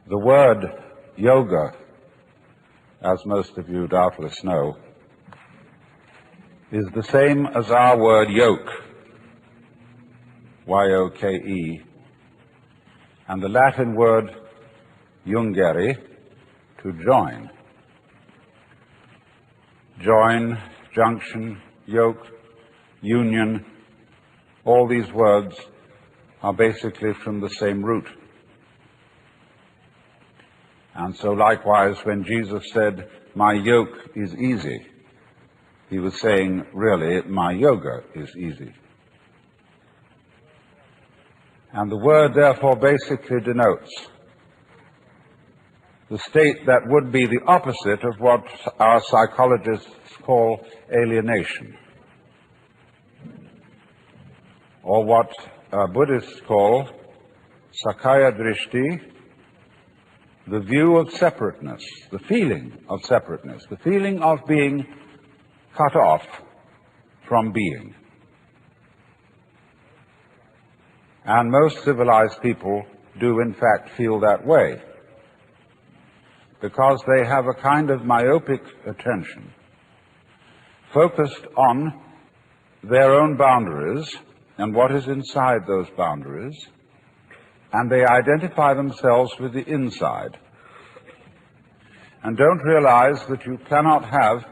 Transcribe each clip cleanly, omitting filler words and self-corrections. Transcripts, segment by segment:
The word yoga, as most of you doubtless know, is the same as our word yoke, Y-O-K-E, and the Latin word jungere, to join. Join, junction, yoke, union, all these words are basically from the same root. And so likewise, when Jesus said, "My yoke is easy," he was saying, really, my yoga is easy. And the word, therefore, basically denotes the state that would be the opposite of what our psychologists call alienation, or what Buddhists call Sakaya Drishti, the view of separateness, the feeling of separateness, the feeling of being cut off from being. And most civilized people do in fact feel that way, because they have a kind of myopic attention focused on their own boundaries and what is inside those boundaries, and they identify themselves with the inside and don't realize that you cannot have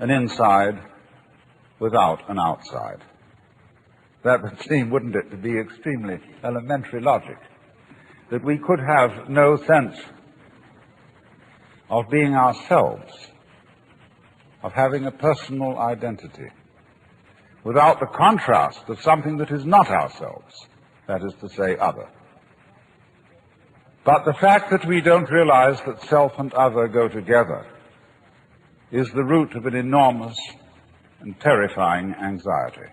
an inside without an outside. That would seem, wouldn't it, to be extremely elementary logic, that we could have no sense of being ourselves, of having a personal identity, without the contrast of something that is not ourselves, that is to say, other. But the fact that we don't realize that self and other go together is the root of an enormous and terrifying anxiety.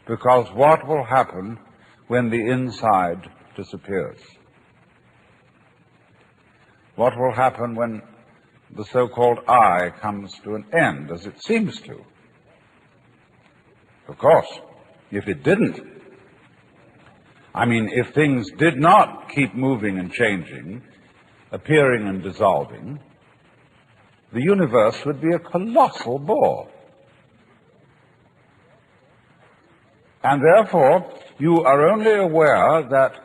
Because what will happen when the inside disappears? What will happen when the so-called I comes to an end, as it seems to? Of course, if it didn't, I mean, if things did not keep moving and changing, appearing and dissolving, the universe would be a colossal bore. And therefore, you are only aware that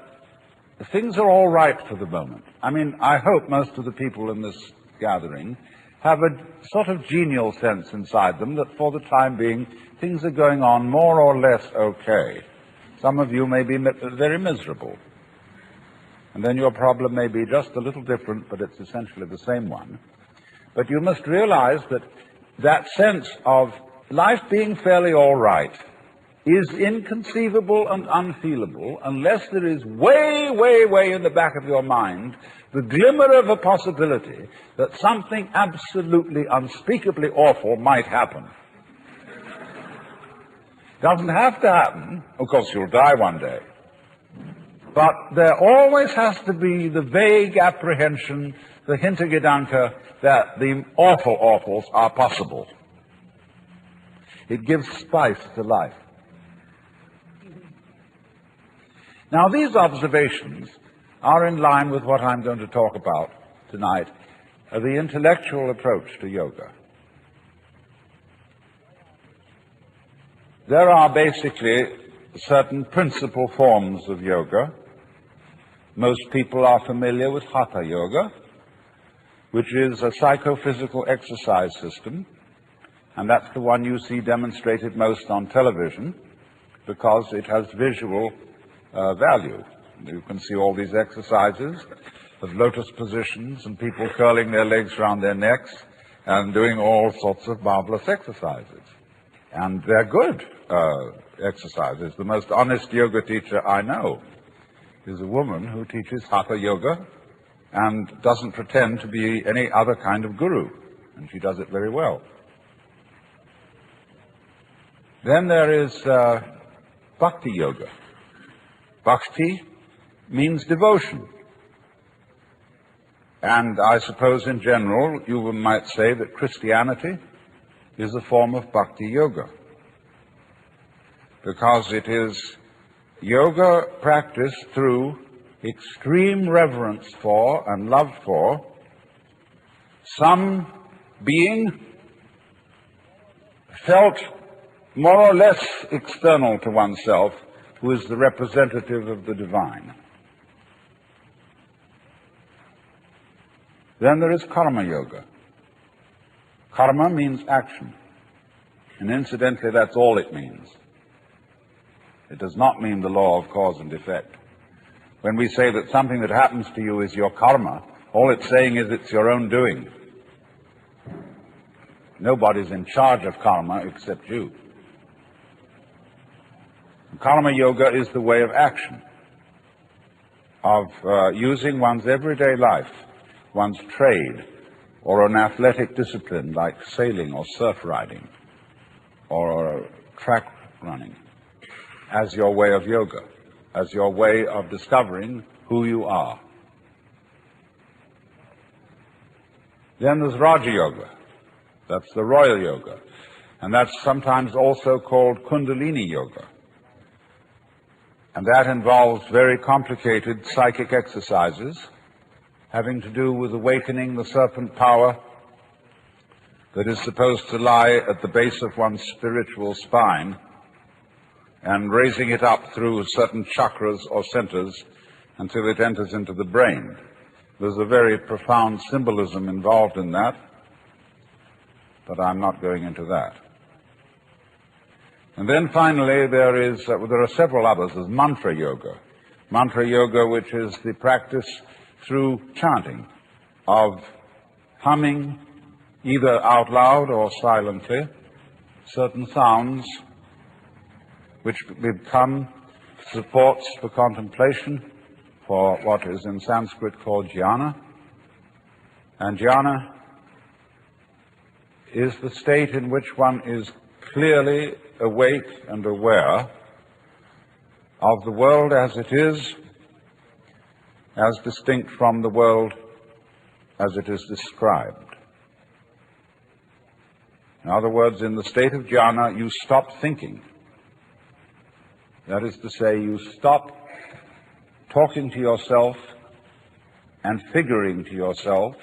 things are all right for the moment. I mean, I hope most of the people in this gathering have a sort of genial sense inside them that for the time being, things are going on more or less okay. Some of you may be very miserable. And then your problem may be just a little different, but it's essentially the same one. But you must realize that that sense of life being fairly all right is inconceivable and unfeelable unless there is way, way, way in the back of your mind the glimmer of a possibility that something absolutely unspeakably awful might happen. Doesn't have to happen. Of course, you'll die one day. But there always has to be the vague apprehension, the Hintergedanke, that the awful awfuls are possible. It gives spice to life. Now, these observations are in line with what I'm going to talk about tonight, the intellectual approach to yoga. There are basically certain principal forms of yoga. Most people are familiar with Hatha yoga, which is a psychophysical exercise system, and that's the one you see demonstrated most on television because it has visual value. You can see all these exercises of lotus positions and people curling their legs around their necks and doing all sorts of marvelous exercises. And they're good exercises. The most honest yoga teacher I know is a woman who teaches Hatha yoga and doesn't pretend to be any other kind of guru, and she does it very well. Then there is Bhakti yoga. Bhakti means devotion. And I suppose in general you might say that Christianity is a form of Bhakti yoga, because it is yoga practiced through extreme reverence for and love for some being felt more or less external to oneself, who is the representative of the divine. Then there is karma yoga. Karma means action. And incidentally, that's all it means. It does not mean the law of cause and effect. When we say that something that happens to you is your karma, all it's saying is it's your own doing. Nobody's in charge of karma except you. Karma yoga is the way of action, of using one's everyday life, one's trade, or an athletic discipline like sailing or surf riding or track running as your way of yoga, as your way of discovering who you are. Then there's Raja Yoga. That's the royal yoga. And that's sometimes also called Kundalini Yoga. And that involves very complicated psychic exercises having to do with awakening the serpent power that is supposed to lie at the base of one's spiritual spine and raising it up through certain chakras or centers until it enters into the brain. There's a very profound symbolism involved in that, but I'm not going into that. And then finally there are several others. There's mantra yoga. Mantra yoga, which is the practice through chanting of humming, either out loud or silently, certain sounds which become supports for contemplation, for what is in Sanskrit called jhana. And jhana is the state in which one is clearly awake and aware of the world as it is, as distinct from the world as it is described. In other words, in the state of jhana, you stop thinking. That is to say, you stop talking to yourself and figuring to yourself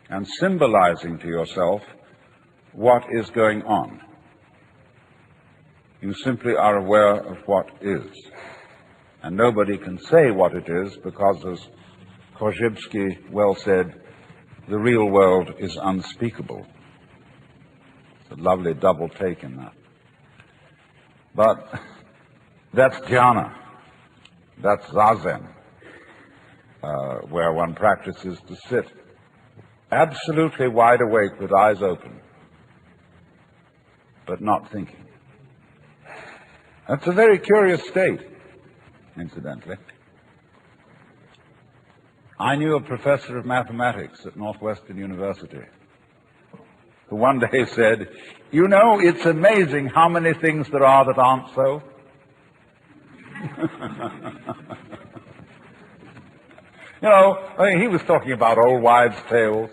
and symbolizing to yourself what is going on. You simply are aware of what is. And nobody can say what it is because, as Korzybski well said, the real world is unspeakable. It's a lovely double take in that. But that's jhana. That's zazen, where one practices to sit absolutely wide awake with eyes open, but not thinking. That's a very curious state, incidentally. I knew a professor of mathematics at Northwestern University who one day said, "You know, it's amazing how many things there are that aren't so." He was talking about old wives' tales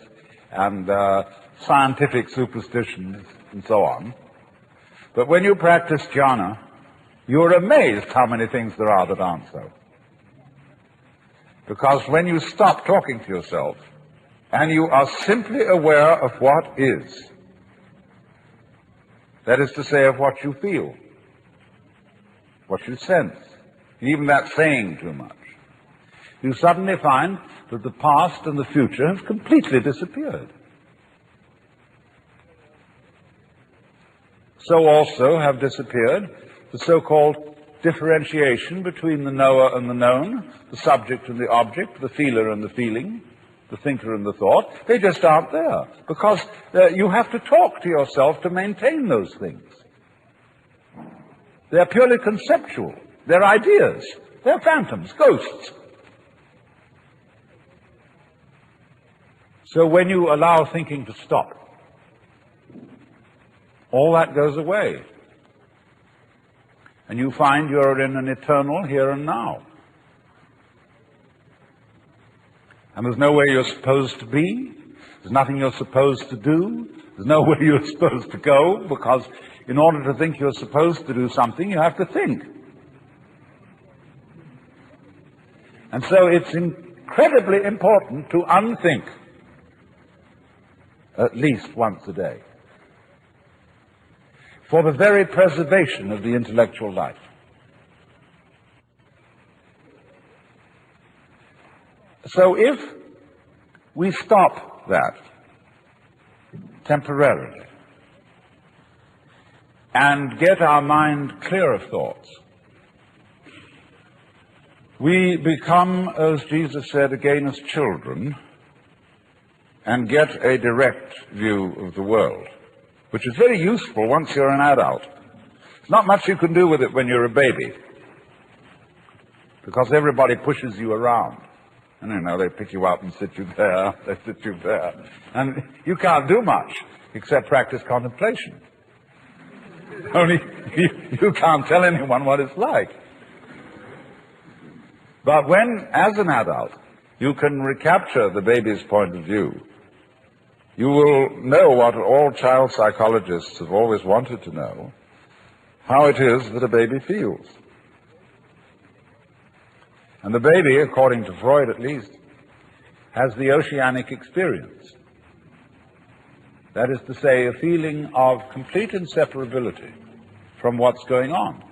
and scientific superstitions and so on. But when you practice jhana, you're amazed how many things there are that aren't so. Because when you stop talking to yourself and you are simply aware of what is, that is to say, of what you feel, what you sense, even that saying too much, you suddenly find that the past and the future have completely disappeared. So also have disappeared the so-called differentiation between the knower and the known, the subject and the object, the feeler and the feeling, the thinker and the thought. They just aren't there, because you have to talk to yourself to maintain those things. They're purely conceptual. They're ideas. They're phantoms, ghosts. So when you allow thinking to stop, all that goes away. And you find you're in an eternal here and now. And there's nowhere you're supposed to be. There's nothing you're supposed to do. There's nowhere you're supposed to go, because in order to think you're supposed to do something, you have to think. And so it's incredibly important to unthink at least once a day for the very preservation of the intellectual life. So if we stop that temporarily and get our mind clear of thoughts, we become, as Jesus said, again as children, and get a direct view of the world, which is very useful once you're an adult. There's not much you can do with it when you're a baby, because everybody pushes you around. And you know, they pick you up and sit you there, they sit you there. And you can't do much except practice contemplation. Only you can't tell anyone what it's like. But when, as an adult, you can recapture the baby's point of view, you will know what all child psychologists have always wanted to know, how it is that a baby feels. And the baby, according to Freud at least, has the oceanic experience. That is to say, a feeling of complete inseparability from what's going on.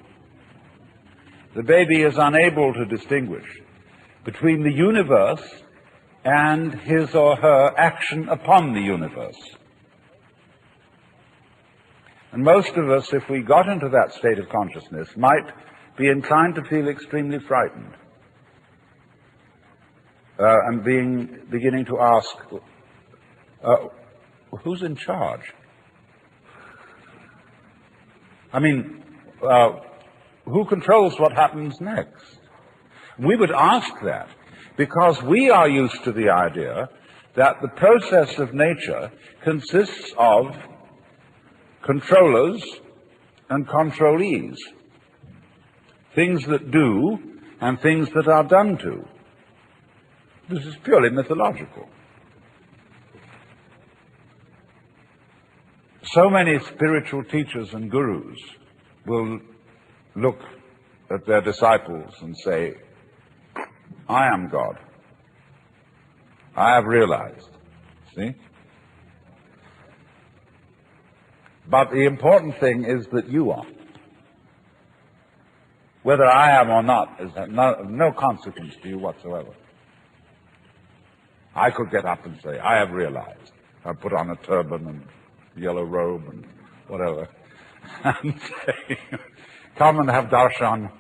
The baby is unable to distinguish between the universe and his or her action upon the universe. And most of us, if we got into that state of consciousness, might be inclined to feel extremely frightened. And beginning to ask, who's in charge? I mean, who controls what happens next? We would ask that because we are used to the idea that the process of nature consists of controllers and controlees, things that do and things that are done to. This is purely mythological. So many spiritual teachers and gurus will look at their disciples and say, I am God. I have realized. See? But the important thing is that you are. Whether I am or not is of no consequence to you whatsoever. I could get up and say, I have realized. I put on a turban and yellow robe and whatever, and say, come and have darshan.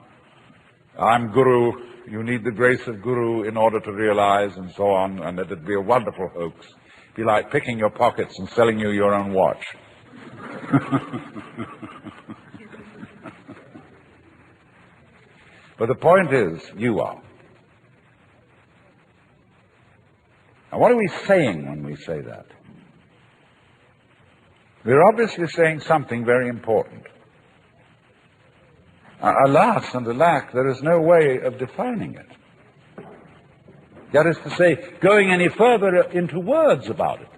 I'm Guru. You need the grace of Guru in order to realize, and so on, and it'd be a wonderful hoax. It'd be like picking your pockets and selling you your own watch. But the point is, you are. Now, what are we saying when we say that? We're obviously saying something very important. Alas and alack, there is no way of defining it. That is to say, going any further into words about it.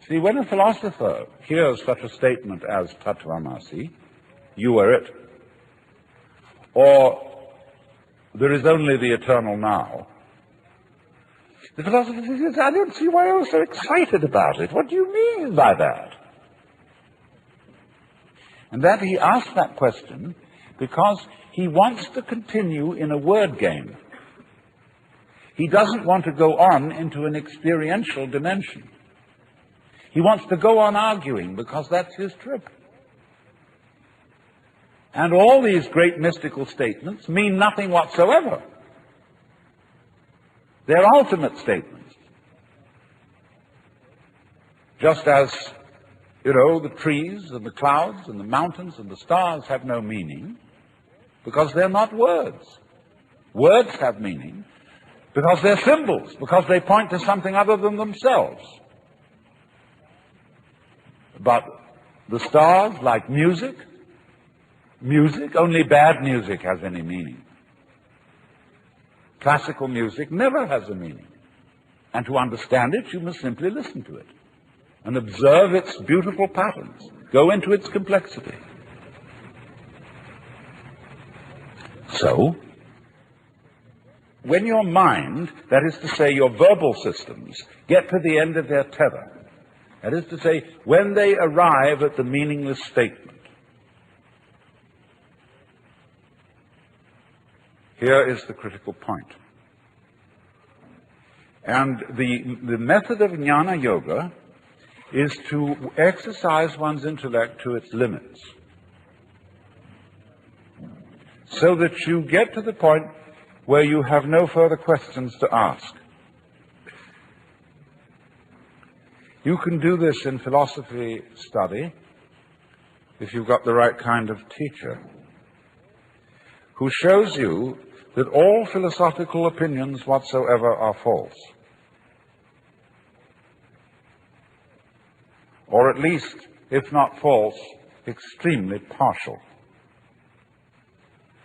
See, when a philosopher hears such a statement as Tattvamasi, you are it, or there is only the eternal now, the philosopher says, I don't see why you're so excited about it. What do you mean by that? And that he asks that question because he wants to continue in a word game. He doesn't want to go on into an experiential dimension. He wants to go on arguing because that's his trip. And all these great mystical statements mean nothing whatsoever. They're ultimate statements. Just as, you know, the trees and the clouds and the mountains and the stars have no meaning because they're not words. Words have meaning because they're symbols, because they point to something other than themselves. But the stars, like music, only bad music has any meaning. Classical music never has a meaning. And to understand it, you must simply listen to it and observe its beautiful patterns. Go into its complexity. So, when your mind, that is to say your verbal systems, get to the end of their tether, that is to say, when they arrive at the meaningless statement, here is the critical point. And the method of jnana yoga is to exercise one's intellect to its limits, so that you get to the point where you have no further questions to ask. You can do this in philosophy study if you've got the right kind of teacher who shows you that all philosophical opinions whatsoever are false, or at least, if not false, extremely partial.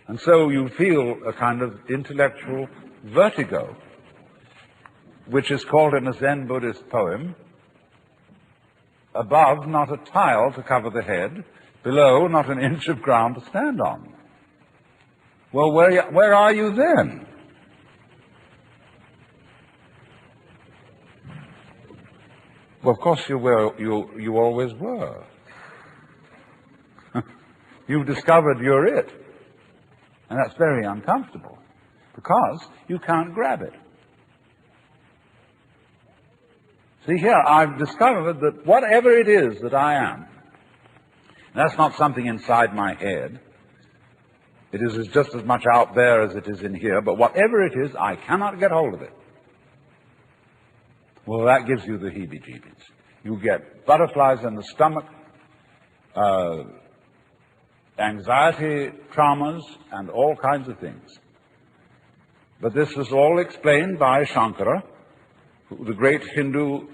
And so you feel a kind of intellectual vertigo, which is called in a Zen Buddhist poem, above not a tile to cover the head, below not an inch of ground to stand on. Well, where are you then? Well, of course you always were. You've discovered you're it. And that's very uncomfortable, because you can't grab it. See here, I've discovered that whatever it is that I am, that's not something inside my head. It is just as much out there as it is in here, but whatever it is, I cannot get hold of it. Well, that gives you the heebie-jeebies. You get butterflies in the stomach, anxiety, traumas, and all kinds of things. But this was all explained by Shankara, the great Hindu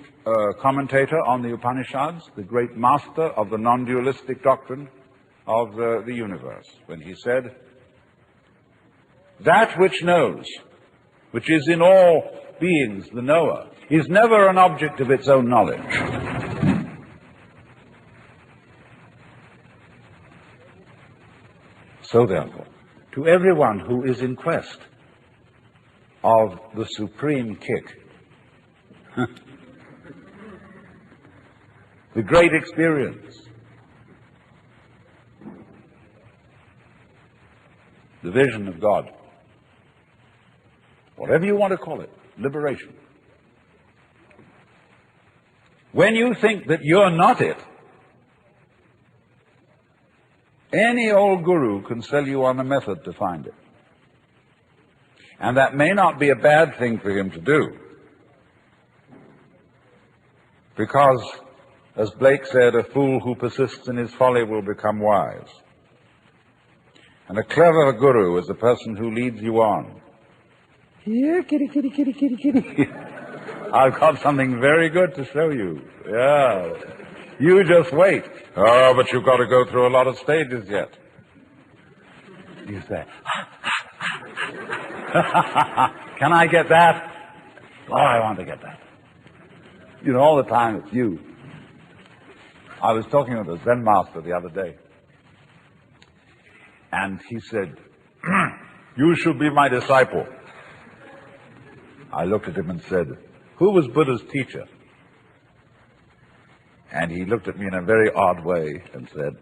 commentator on the Upanishads, the great master of the non-dualistic doctrine of the universe, when he said, "That which knows, which is in all beings the knower, is never an object of its own knowledge." So therefore, to everyone who is in quest of the supreme kick, the great experience, the vision of God, whatever you want to call it, liberation. When you think that you're not it, any old guru can sell you on a method to find it. And that may not be a bad thing for him to do. Because, as Blake said, a fool who persists in his folly will become wise. And a clever guru is a person who leads you on. Here, kitty, kitty, kitty, kitty, kitty. I've got something very good to show you. Yeah. You just wait. Oh, but you've got to go through a lot of stages yet. You say, can I get that? Oh, I want to get that. You know, all the time it's you. I was talking with a Zen master the other day, and he said, "You should be my disciple." I looked at him and said, "Who was Buddha's teacher?" And he looked at me in a very odd way and said,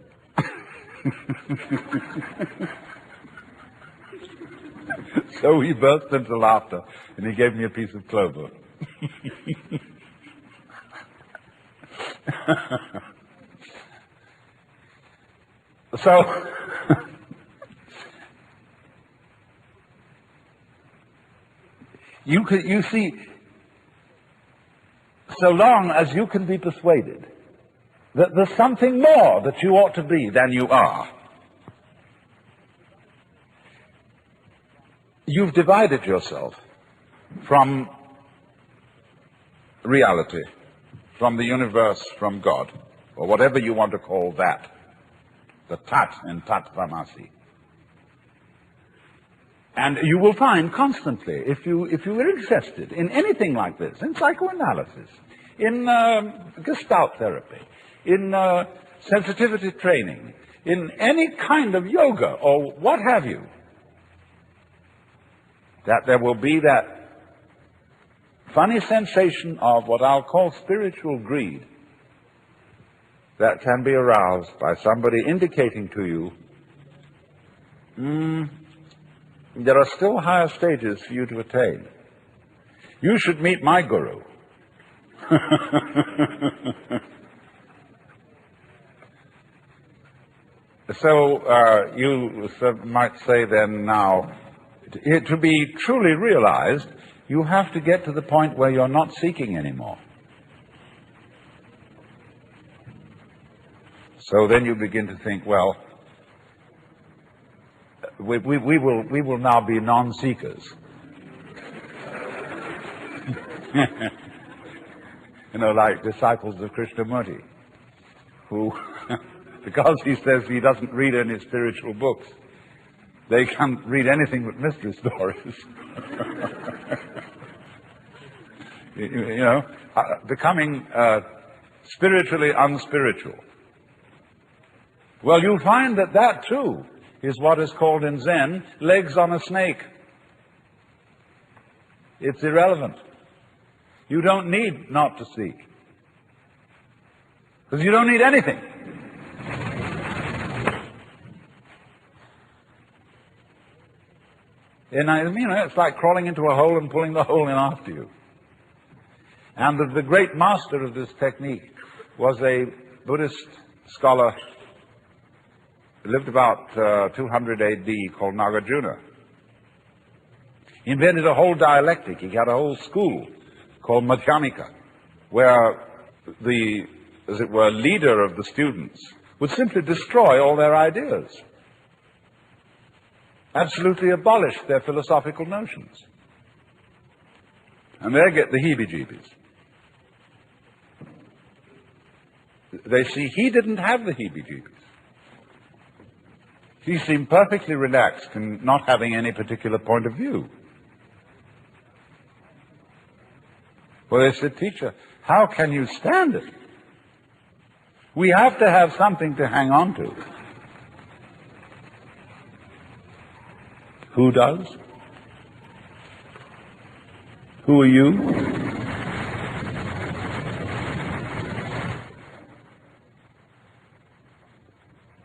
so he burst into laughter, and he gave me a piece of clover. So, you see, so long as you can be persuaded that there's something more that you ought to be than you are, you've divided yourself from reality, from the universe, from God, or whatever you want to call that, the tat in Tattvamasi. And you will find constantly, if you are interested in anything like this, in psychoanalysis, in Gestalt therapy, in sensitivity training, in any kind of yoga or what have you, that there will be that funny sensation of what I'll call spiritual greed that can be aroused by somebody indicating to you, there are still higher stages for you to attain. You should meet my guru. So you might say then now, to be truly realized, you have to get to the point where you're not seeking anymore. So then you begin to think, well, we will now be non-seekers. You know, like disciples of Krishnamurti, who, because he says he doesn't read any spiritual books, they can't read anything but mystery stories. You know, becoming spiritually unspiritual. Well, you find that that too is what is called in Zen legs on a snake. It's irrelevant. You don't need not to seek, because you don't need anything. And you know, it's like crawling into a hole and pulling the hole in after you. And the great master of this technique was a Buddhist scholar who lived about 200 A.D. called Nagarjuna. He invented a whole dialectic. He had a whole school called Madhyamika, where the, as it were, leader of the students would simply destroy all their ideas, absolutely abolish their philosophical notions. And they get the heebie-jeebies. They see he didn't have the heebie-jeebies. He seemed perfectly relaxed in not having any particular point of view. Well, they said, teacher, how can you stand it? We have to have something to hang on to. Who does? Who are you?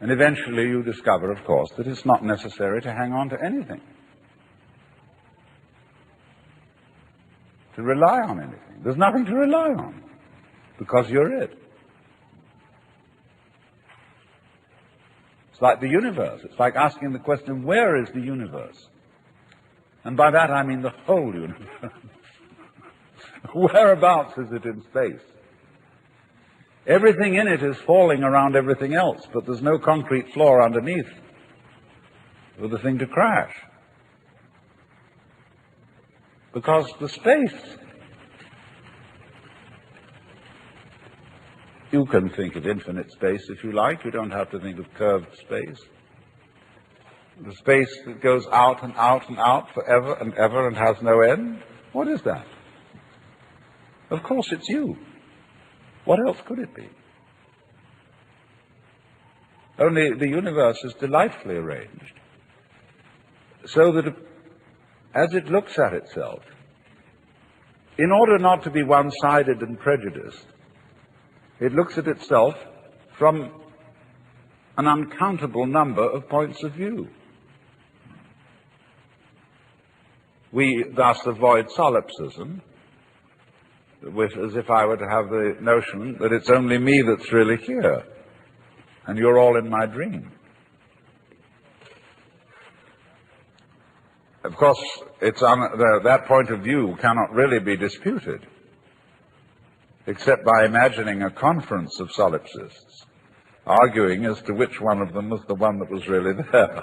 And eventually you discover, of course, that it's not necessary to hang on to anything, to rely on anything. There's nothing to rely on, because you're it. It's like the universe. It's like asking the question, where is the universe? And by that I mean the whole universe. Whereabouts is it in space? Everything in it is falling around everything else, but there's no concrete floor underneath for the thing to crash. Because the space, you can think of infinite space if you like. You don't have to think of curved space. The space that goes out and out and out forever and ever and has no end. What is that? Of course it's you. What else could it be? Only the universe is delightfully arranged so that as it looks at itself, in order not to be one-sided and prejudiced, it looks at itself from an uncountable number of points of view. We thus avoid solipsism, as if I were to have the notion that it's only me that's really here, and you're all in my dream. Of course, that point of view cannot really be disputed, except by imagining a conference of solipsists, arguing as to which one of them was the one that was really there.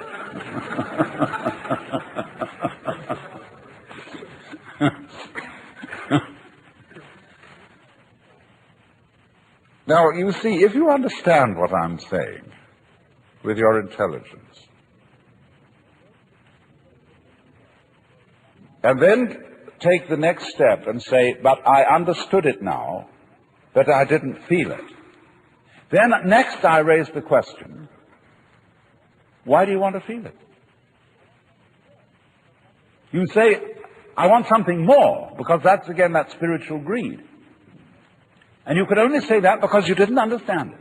Now, you see, if you understand what I'm saying with your intelligence, and then take the next step and say, but I understood it now, but I didn't feel it. Then next I raise the question, why do you want to feel it? You say, I want something more, because that's, again, that spiritual greed. And you could only say that because you didn't understand it.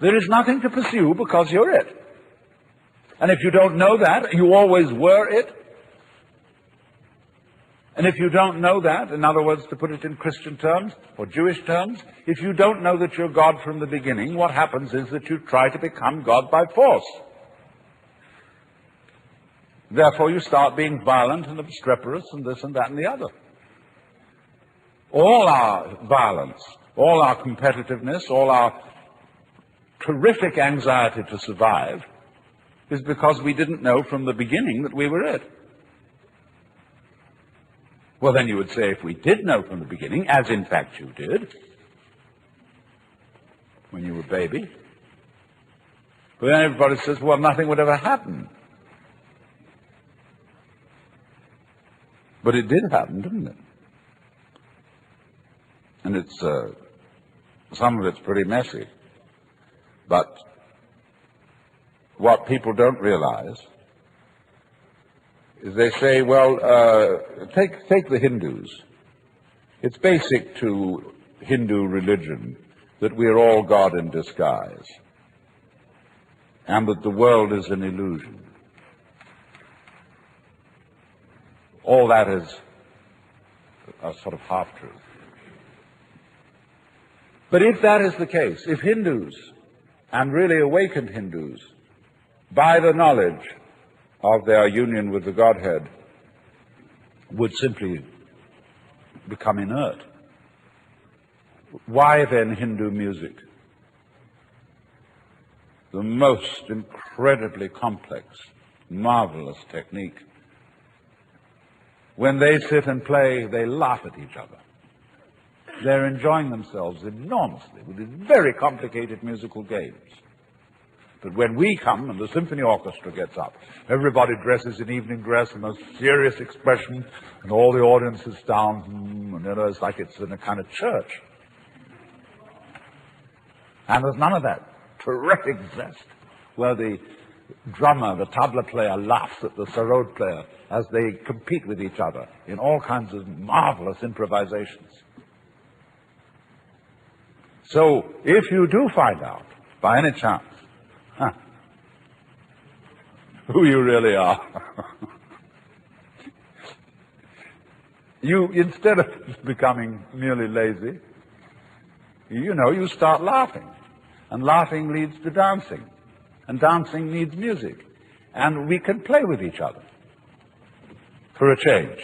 There is nothing to pursue because you're it. And if you don't know that, you always were it. And if you don't know that, in other words, to put it in Christian terms or Jewish terms, if you don't know that you're God from the beginning, what happens is that you try to become God by force. Therefore, you start being violent and obstreperous and this and that and the other. All our violence, all our competitiveness, all our terrific anxiety to survive is because we didn't know from the beginning that we were it. Well, then you would say, if we did know from the beginning, as in fact you did, when you were a baby, but then everybody says, well, nothing would ever happen. But it did happen, didn't it? And it's, some of it's pretty messy. But what people don't realize is they say, well, take the Hindus. It's basic to Hindu religion that we're all God in disguise and that the world is an illusion. All that is a sort of half-truth. But if that is the case, if Hindus, and really awakened Hindus, by the knowledge of their union with the Godhead, would simply become inert, why then Hindu music? The most incredibly complex, marvelous technique. When they sit and play, they laugh at each other. They're enjoying themselves enormously with these very complicated musical games. But when we come and the symphony orchestra gets up, everybody dresses in evening dress, the most serious expression, and all the audience is down, and you know, it's like it's in a kind of church. And there's none of that terrific zest where the drummer, the tabla player, laughs at the sarod player as they compete with each other in all kinds of marvelous improvisations. So, if you do find out, by any chance, who you really are, you, instead of becoming merely lazy, you start laughing. And laughing leads to dancing. And dancing needs music. And we can play with each other for a change.